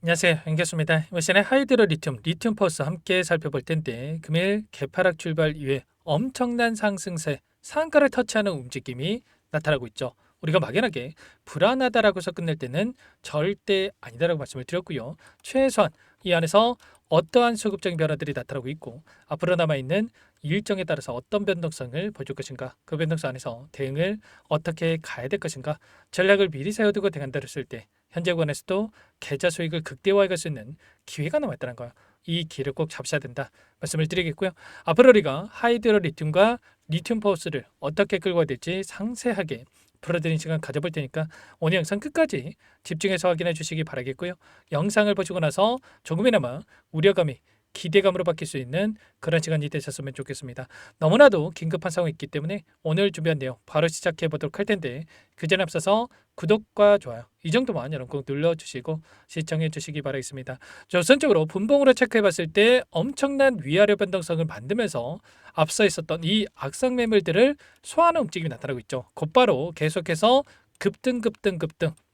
안녕하세요. 반갑습니다. 이번 시간에 하이드로 리튬 포스 함께 살펴볼 텐데 금일 개파락 출발 이후에 엄청난 상승세, 상한가를 터치하는 움직임이 나타나고 있죠. 우리가 막연하게 불안하다라고 해서 끝낼 때는 절대 아니다라고 말씀을 드렸고요. 최소한 이 안에서 어떠한 수급적인 변화들이 나타나고 있고 앞으로 남아있는 일정에 따라서 어떤 변동성을 보여줄 것인가, 그 변동성 안에서 대응을 어떻게 가야 될 것인가, 전략을 미리 세워두고 대응한다고 했을 때 현재 구간에서도 계좌 수익을 극대화할 수 있는 기회가 남아있다는 거예요. 이 기회를 꼭 잡으셔야 된다 말씀을 드리겠고요. 앞으로 우리가 하이드로 리튬과 리튬 포스를 어떻게 끌고 가야 될지 상세하게 풀어드리는 시간 가져볼 테니까 오늘 영상 끝까지 집중해서 확인해 주시기 바라겠고요. 영상을 보시고 나서 조금이나마 우려감이 기대감으로 바뀔 수 있는 그런 시간이 되셨으면 좋겠습니다. 너무나도 긴급한 상황이 있기 때문에 오늘 준비한 내용 바로 시작해 보도록 할 텐데 그 전에 앞서서 구독과 좋아요 이 정도만 여러분 꼭 눌러주시고 시청해 주시기 바라겠습니다. 우선적으로 분봉으로 체크해 봤을 때 엄청난 위아래 변동성을 만들면서 앞서 있었던 이 악성 매물들을 소화하는 움직임이 나타나고 있죠. 곧바로 계속해서 급등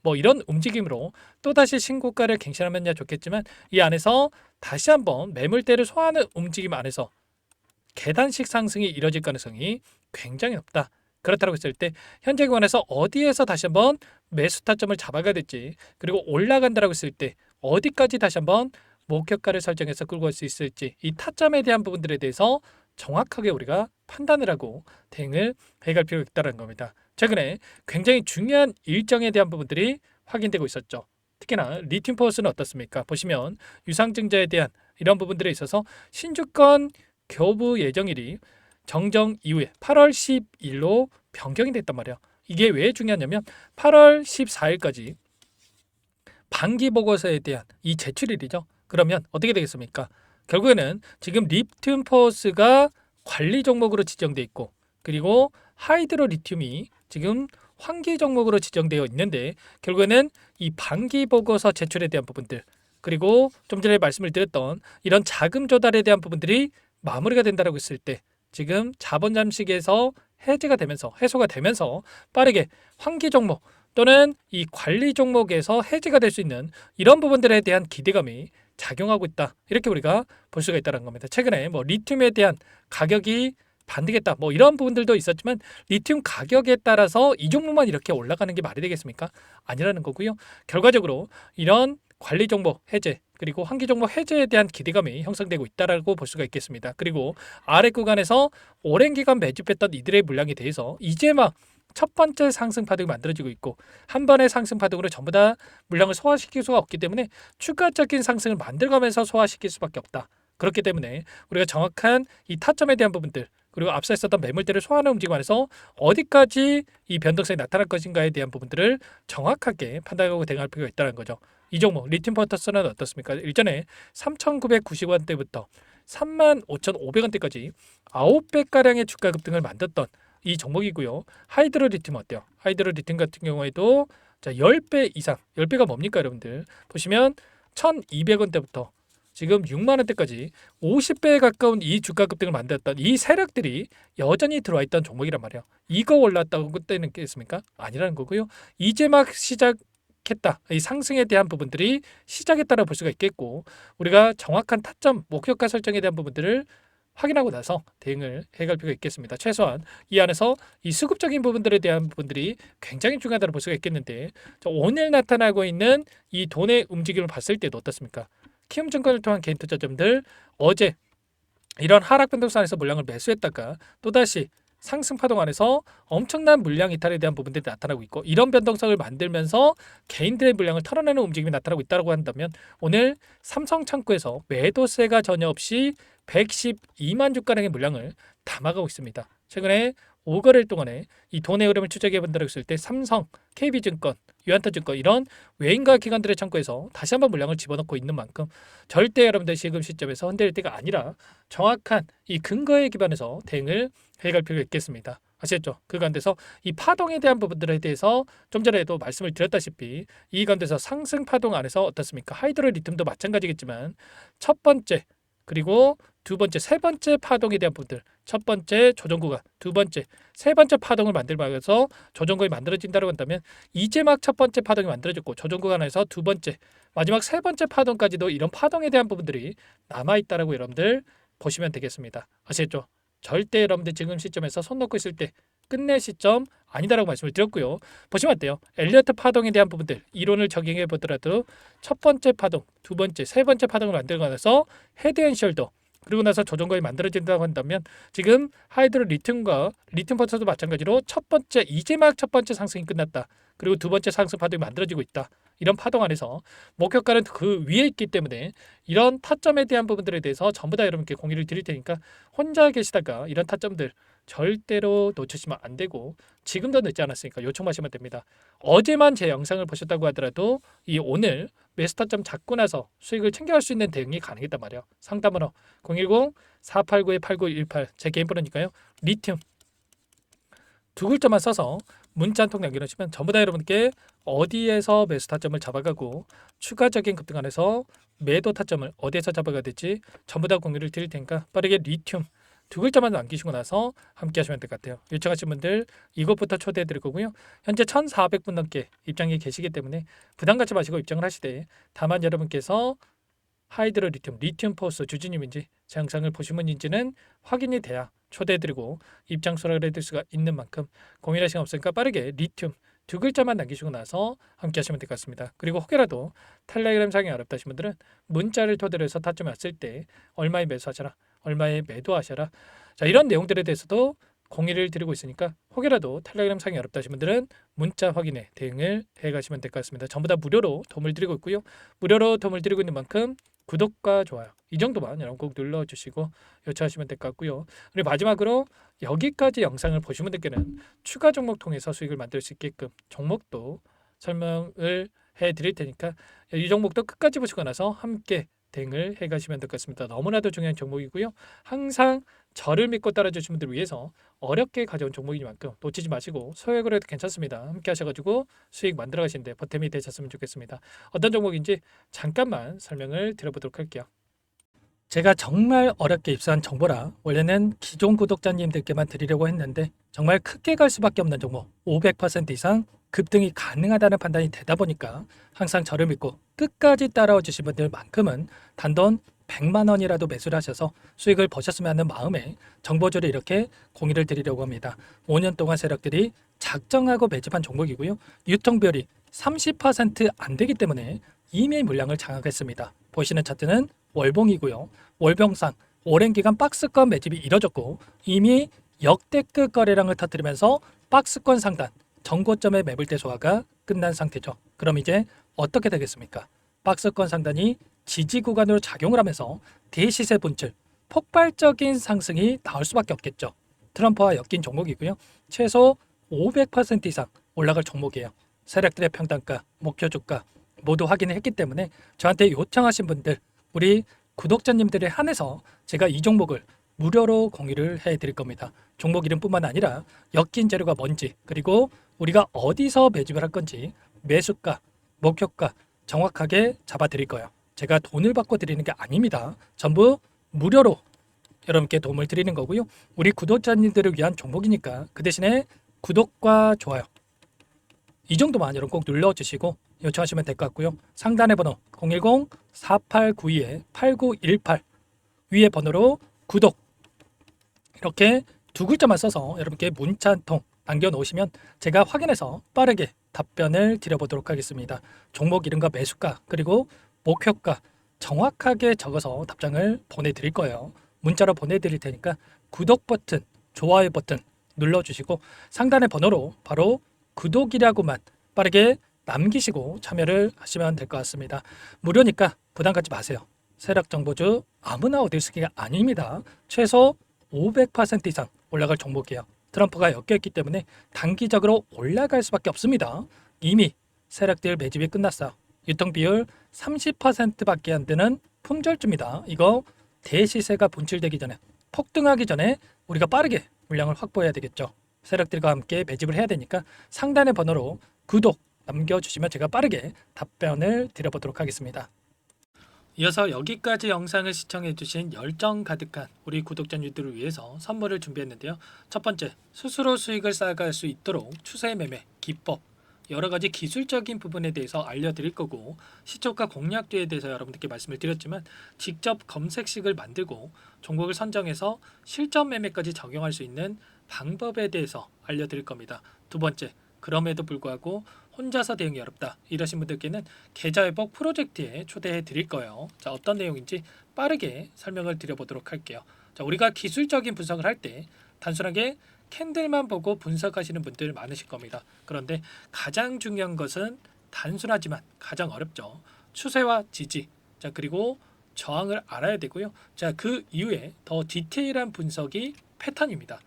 뭐 이런 움직임으로 또다시 신고가를 갱신하면야 좋겠지만 이 안에서 다시 한번 매물대를 소화하는 움직임 안에서 계단식 상승이 이뤄질 가능성이 굉장히 높다. 그렇다고 했을 때 현재 구간에서 어디에서 다시 한번 매수 타점을 잡아가야 될지, 그리고 올라간다라고 했을 때 어디까지 다시 한번 목표가를 설정해서 끌고 갈 수 있을지, 이 타점에 대한 부분들에 대해서 정확하게 우리가 판단을 하고 대응을 해갈 필요가 있다는 겁니다. 최근에 굉장히 중요한 일정에 대한 부분들이 확인되고 있었죠. 특히나 리튬 포스는 어떻습니까? 보시면 유상증자에 대한 이런 부분들에 있어서 신주권 교부 예정일이 정정 이후에 8월 10일로 변경이 됐단 말이야. 이게 왜 중요하냐면 8월 14일까지 반기 보고서에 대한 이 제출일이죠. 그러면 어떻게 되겠습니까? 결국에는 지금 리튬 포스가 관리 종목으로 지정돼 있고, 그리고 하이드로 리튬이 지금 환기 종목으로 지정되어 있는데, 결국에는 이 반기 보고서 제출에 대한 부분들, 그리고 좀 전에 말씀을 드렸던 이런 자금 조달에 대한 부분들이 마무리가 된다라고 했을 때 지금 자본 잠식에서 해소가 되면서 빠르게 환기 종목 또는 이 관리 종목에서 해지가 될 수 있는 이런 부분들에 대한 기대감이 작용하고 있다. 이렇게 우리가 볼 수가 있다는 겁니다. 최근에 뭐 리튬에 대한 가격이 반등했다. 뭐 이런 부분들도 있었지만 리튬 가격에 따라서 이 종목만 이렇게 올라가는 게 말이 되겠습니까? 아니라는 거고요. 결과적으로 이런 관리 종목 해제 그리고 환기 종목 해제에 대한 기대감이 형성되고 있다라고 볼 수가 있겠습니다. 그리고 아래 구간에서 오랜 기간 매집했던 이들의 물량에 대해서 이제 막 첫 번째 상승 파동이 만들어지고 있고 한 번의 상승 파동으로 전부 다 물량을 소화시킬 수가 없기 때문에 추가적인 상승을 만들어가면서 소화시킬 수밖에 없다. 그렇기 때문에 우리가 정확한 이 타점에 대한 부분들 그리고 앞서 있었던 매물대를 소화하는 움직임 안에서 어디까지 이 변동성이 나타날 것인가에 대한 부분들을 정확하게 판단하고 대응할 필요가 있다는 거죠. 이 종목 리튬 포터스는 어떻습니까? 일전에 3,990원대부터 35,500원대까지 9배가량의 주가 급등을 만들었던 이 종목이고요. 하이드로 리튬 어때요? 하이드로 리튬 같은 경우에도 자 10배 이상, 10배가 뭡니까 여러분들? 보시면 1,200원대부터 지금 6만 원대까지 50배에 가까운 이 주가 급등을 만들었던 이 세력들이 여전히 들어와 있던 종목이란 말이에요. 이거 올랐다고 그때는 겠습니까? 아니라는 거고요. 이제 막 시작했다. 이 상승에 대한 부분들이 시작했다고 볼 수가 있겠고 우리가 정확한 타점, 목표가 설정에 대한 부분들을 확인하고 나서 대응을 해갈 필요가 있겠습니다. 최소한 이 안에서 이 수급적인 부분들에 대한 부분들이 굉장히 중요하다고 볼 수가 있겠는데 오늘 나타나고 있는 이 돈의 움직임을 봤을 때도 어떻습니까? 키움증권을 통한 개인 투자자분들 어제 이런 하락 변동선에서 물량을 매수했다가 또다시 상승 파동 안에서 엄청난 물량 이탈에 대한 부분들이 나타나고 있고 이런 변동성을 만들면서 개인들의 물량을 털어내는 움직임이 나타나고 있다고 한다면 오늘 삼성창구에서 매도세가 전혀 없이 112만 주가량의 물량을 담아가고 있습니다. 최근에 5거래일 동안에 이 돈의 흐름을 추적해 본다고 했을 때 삼성, KB증권, 유한타증권 이런 외인과 기관들의 창구에서 다시 한번 물량을 집어넣고 있는 만큼 절대 여러분들 지금 시점에서 흔들릴 때가 아니라 정확한 이 근거에 기반해서 대응을 해갈 필요가 있겠습니다. 아시겠죠? 그 가운데서 이 파동에 대한 부분들에 대해서 좀 전에도 말씀을 드렸다시피 이 가운데서 상승 파동 안에서 어떻습니까? 하이드로 리튬도 마찬가지겠지만 첫 번째 그리고 두 번째, 세 번째 파동에 대한 부분들 첫 번째 조정 구간, 두 번째, 세 번째 파동을 만들면서 조정 구간이 만들어진다고 한다면 이제 막 첫 번째 파동이 만들어졌고 조정 구간에서 두 번째, 마지막 세 번째 파동까지도 이런 파동에 대한 부분들이 남아 있다라고 여러분들 보시면 되겠습니다. 아시겠죠? 절대 여러분들 지금 시점에서 손 놓고 있을 때 끝낼 시점 아니다라고 말씀을 드렸고요. 보시면 어때요? 엘리어트 파동에 대한 부분들 이론을 적용해 보더라도 첫 번째 파동, 두 번째, 세 번째 파동을 만들어가면서 헤드앤숄더 그리고 나서 조정거이 만들어진다고 한다면 지금 하이드로 리튬과 리튬 포스도 마찬가지로 첫 번째 이제 막 첫 번째 상승이 끝났다. 그리고 두 번째 상승 파동이 만들어지고 있다. 이런 파동 안에서 목표가는 그 위에 있기 때문에 이런 타점에 대한 부분들에 대해서 전부 다 여러분께 공유를 드릴 테니까 혼자 계시다가 이런 타점들 절대로 놓치시면 안 되고 지금도 늦지 않았으니까 요청하시면 됩니다. 어제만 제 영상을 보셨다고 하더라도 이 오늘 매수 타점 잡고 나서 수익을 챙겨갈 수 있는 대응이 가능했단 말이야. 상담번호 010-489-8918 제 개인 번호니까요. 리튬 두 글자만 써서 문자 한 통 남겨놓으시면 전부 다 여러분께 어디에서 매수 타점을 잡아가고 추가적인 급등 안에서 매도 타점을 어디에서 잡아가야 될지 전부 다 공유를 드릴 테니까 빠르게 리튬 두 글자만 남기시고 나서 함께 하시면 될 것 같아요. 요청하신 분들 이것부터 초대해 드릴 거고요. 현재 1,400분 넘게 입장이 계시기 때문에 부담 갖지 마시고 입장을 하시되 다만 여러분께서 하이드로 리튬 포스 주주님인지 제 영상을 보신 분인지는 확인이 돼야 초대해드리고 입장 수락을 해드릴 수가 있는 만큼 고민할 시간 없으니까 빠르게 리튬 두 글자만 남기시고 나서 함께 하시면 될 것 같습니다. 그리고 혹여라도 텔레그램 상이 어렵다 하신 분들은 문자를 토대로 해서 타점이 왔을 때 얼마에 매수하셔라 얼마에 매도하셔라 자 이런 내용들에 대해서도 공유를 드리고 있으니까 혹여라도 텔레그램 상이 어렵다 하신 분들은 문자 확인에 대응을 해가시면 될 것 같습니다. 전부 다 무료로 도움을 드리고 있고요. 무료로 도움을 드리고 있는 만큼 구독과 좋아요 이 정도만 여러분 꼭 눌러주시고 요청하시면 될 것 같고요. 그리고 마지막으로 여기까지 영상을 보신 분들께는 추가 종목 통해서 수익을 만들 수 있게끔 종목도 설명을 해드릴 테니까 이 종목도 끝까지 보시고 나서 함께 대응을 해가시면 될 것 같습니다. 너무나도 중요한 종목이고요. 항상 저를 믿고 따라주신 분들을 위해서 어렵게 가져온 종목이니만큼 놓치지 마시고 소액으로 해도 괜찮습니다. 함께 하셔가지고 수익 만들어 가시는데 보탬이 되셨으면 좋겠습니다. 어떤 종목인지 잠깐만 설명을 드려보도록 할게요. 제가 정말 어렵게 입수한 정보라 원래는 기존 구독자님들께만 드리려고 했는데 정말 크게 갈 수밖에 없는 종목 500% 이상 급등이 가능하다는 판단이 되다 보니까 항상 저를 믿고 끝까지 따라와 주신 분들만큼은 단돈 100만 원이라도 매수를 하셔서 수익을 보셨으면 하는 마음에 정보주를 이렇게 공유를 드리려고 합니다. 5년 동안 세력들이 작정하고 매집한 종목이고요. 유통비율이 30%안 되기 때문에 이미 물량을 장악했습니다. 보시는 차트는 월봉이고요. 월봉상 오랜 기간 박스권 매집이 이뤄졌고 이미 역대급 거래량을 터뜨리면서 박스권 상단 정고점의 매물대 소화가 끝난 상태죠. 그럼 이제 어떻게 되겠습니까? 박스권 상단이 지지 구간으로 작용을 하면서 대시세 분출, 폭발적인 상승이 나올 수밖에 없겠죠. 트럼프와 엮인 종목이고요. 최소 500% 이상 올라갈 종목이에요. 세력들의 평단가, 목표 주가 모두 확인을 했기 때문에 저한테 요청하신 분들, 우리 구독자님들에 한해서 제가 이 종목을 무료로 공유를 해드릴 겁니다. 종목 이름뿐만 아니라 엮인 재료가 뭔지 그리고 우리가 어디서 매집을 할 건지 매수가, 목표가 정확하게 잡아드릴 거예요. 제가 돈을 받고 드리는 게 아닙니다. 전부 무료로 여러분께 도움을 드리는 거고요. 우리 구독자님들을 위한 종목이니까 그 대신에 구독과 좋아요 이 정도만 여러분 꼭 눌러주시고 요청하시면 될 것 같고요. 상단의 번호 010-4892-8918 위에 번호로 구독 이렇게 두 글자만 써서 여러분께 문자 한 통 남겨놓으시면 제가 확인해서 빠르게 답변을 드려보도록 하겠습니다. 종목 이름과 매수가 그리고 목표가 정확하게 적어서 답장을 보내드릴 거예요. 문자로 보내드릴 테니까 구독 버튼, 좋아요 버튼 눌러주시고 상단의 번호로 바로 구독이라고만 빠르게 남기시고 참여를 하시면 될 것 같습니다. 무료니까 부담 갖지 마세요. 세력 정보주 아무나 얻을 수 있는 게 아닙니다. 최소 500% 이상 올라갈 종목이에요. 트럼프가 엮여있기 때문에 단기적으로 올라갈 수밖에 없습니다. 이미 세력들 매집이 끝났어요. 유통비율 30%밖에 안 되는 품절주입니다. 이거 대시세가 분출되기 전에 폭등하기 전에 우리가 빠르게 물량을 확보해야 되겠죠. 세력들과 함께 매집을 해야 되니까 상단의 번호로 구독 남겨주시면 제가 빠르게 답변을 드려보도록 하겠습니다. 이어서 여기까지 영상을 시청해주신 열정 가득한 우리 구독자님들을 위해서 선물을 준비했는데요. 첫 번째, 스스로 수익을 쌓아갈 수 있도록 추세 매매 기법, 여러 가지 기술적인 부분에 대해서 알려드릴 거고, 시초가 공략주에 대해서 여러분들께 말씀을 드렸지만 직접 검색식을 만들고 종목을 선정해서 실전 매매까지 적용할 수 있는 방법에 대해서 알려드릴 겁니다. 두 번째, 그럼에도 불구하고 혼자서 대응이 어렵다 이러신 분들께는 계좌회복 프로젝트에 초대해 드릴 거예요. 자, 어떤 내용인지 빠르게 설명을 드려보도록 할게요. 자, 우리가 기술적인 분석을 할 때 단순하게 캔들만 보고 분석하시는 분들 많으실 겁니다. 그런데 가장 중요한 것은 단순하지만 가장 어렵죠. 추세와 지지, 자, 그리고 저항을 알아야 되고요. 자, 그 이후에 더 디테일한 분석이 패턴입니다.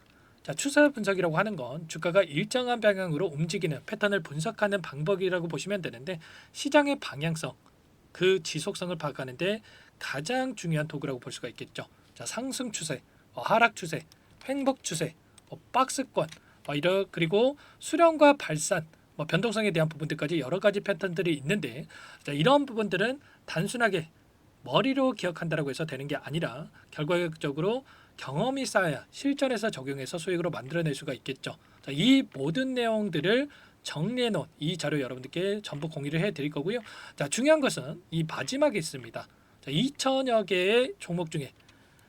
자, 추세 분석이라고 하는 건 주가가 일정한 방향으로 움직이는 패턴을 분석하는 방법이라고 보시면 되는데, 시장의 방향성, 그 지속성을 파악하는데 가장 중요한 도구라고 볼 수가 있겠죠. 자, 상승 추세, 하락 추세, 횡복 추세, 박스권, 그리고 수렴과 발산, 변동성에 대한 부분들까지 여러 가지 패턴들이 있는데, 자, 이런 부분들은 단순하게 머리로 기억한다라고 해서 되는 게 아니라 결과적으로 경험이 쌓아야 실전에서 적용해서 수익으로 만들어낼 수가 있겠죠. 자, 이 모든 내용들을 정리해 놓은 이 자료 여러분들께 전부 공유를 해 드릴 거고요. 자, 중요한 것은 이 마지막에 있습니다. 자, 2천여 개의 종목 중에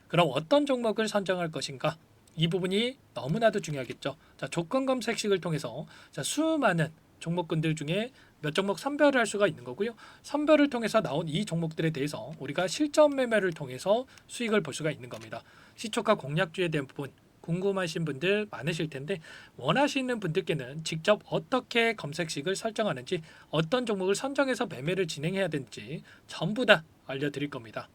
그럼 어떤 종목을 선정할 것인가? 이 부분이 너무나도 중요하겠죠. 자, 조건 검색식을 통해서 자, 수많은 종목군들 중에 몇 종목 선별을 할 수가 있는 거고요. 선별을 통해서 나온 이 종목들에 대해서 우리가 실전 매매를 통해서 수익을 볼 수가 있는 겁니다. 시초가 공략주에 대한 부분 궁금하신 분들 많으실 텐데, 원하시는 분들께는 직접 어떻게 검색식을 설정하는지, 어떤 종목을 선정해서 매매를 진행해야 되는지 전부 다 알려드릴 겁니다.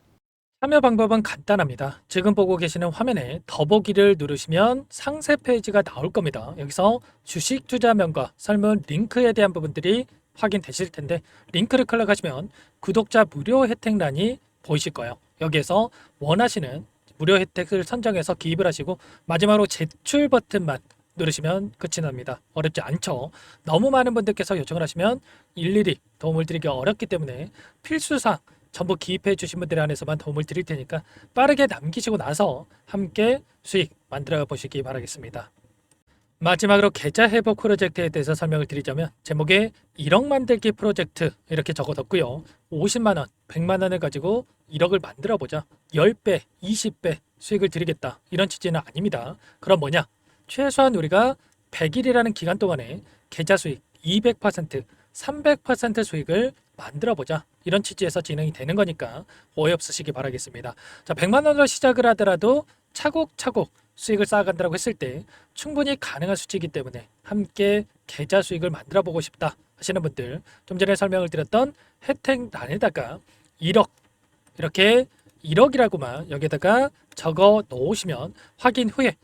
참여 방법은 간단합니다. 지금 보고 계시는 화면에 더보기를 누르시면 상세 페이지가 나올 겁니다. 여기서 주식 투자명과 설문 링크에 대한 부분들이 확인되실 텐데, 링크를 클릭하시면 구독자 무료 혜택란이 보이실 거예요. 여기에서 원하시는 무료 혜택을 선정해서 기입을 하시고 마지막으로 제출 버튼만 누르시면 끝이 납니다. 어렵지 않죠? 너무 많은 분들께서 요청을 하시면 일일이 도움을 드리기 어렵기 때문에 필수사항 전부 기입해 주신 분들 안에서만 도움을 드릴 테니까 빠르게 남기시고 나서 함께 수익 만들어 보시기 바라겠습니다. 마지막으로 계좌 회복 프로젝트에 대해서 설명을 드리자면, 제목에 1억 만들기 프로젝트 이렇게 적어뒀고요. 50만 원, 100만 원을 가지고 1억을 만들어 보자, 10배, 20배 수익을 드리겠다, 이런 취지는 아닙니다. 그럼 뭐냐? 최소한 우리가 100일이라는 기간 동안에 계좌 수익 200%, 300% 수익을 만들어 보자, 이런 취지에서 진행이 되는 거니까 오해 없으시기 바라겠습니다. 자, 100만 원으로 시작을 하더라도 차곡차곡 수익을 쌓아간다고 했을 때 충분히 가능한 수치이기 때문에 함께 계좌 수익을 만들어 보고 싶다 하시는 분들, 좀 전에 설명을 드렸던 혜택란에다가 1억, 이렇게 1억이라고만 여기다가 적어 놓으시면 확인 후에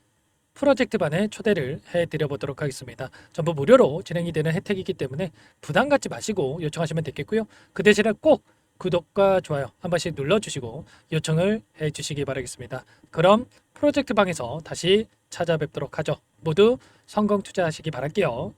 프로젝트 반에 초대를 해드려 보도록 하겠습니다. 전부 무료로 진행이 되는 혜택이기 때문에 부담 갖지 마시고 요청하시면 되겠고요. 그 대신에 꼭 구독과 좋아요 한 번씩 눌러주시고 요청을 해주시기 바라겠습니다. 그럼 프로젝트 방에서 다시 찾아뵙도록 하죠. 모두 성공 투자하시기 바랄게요.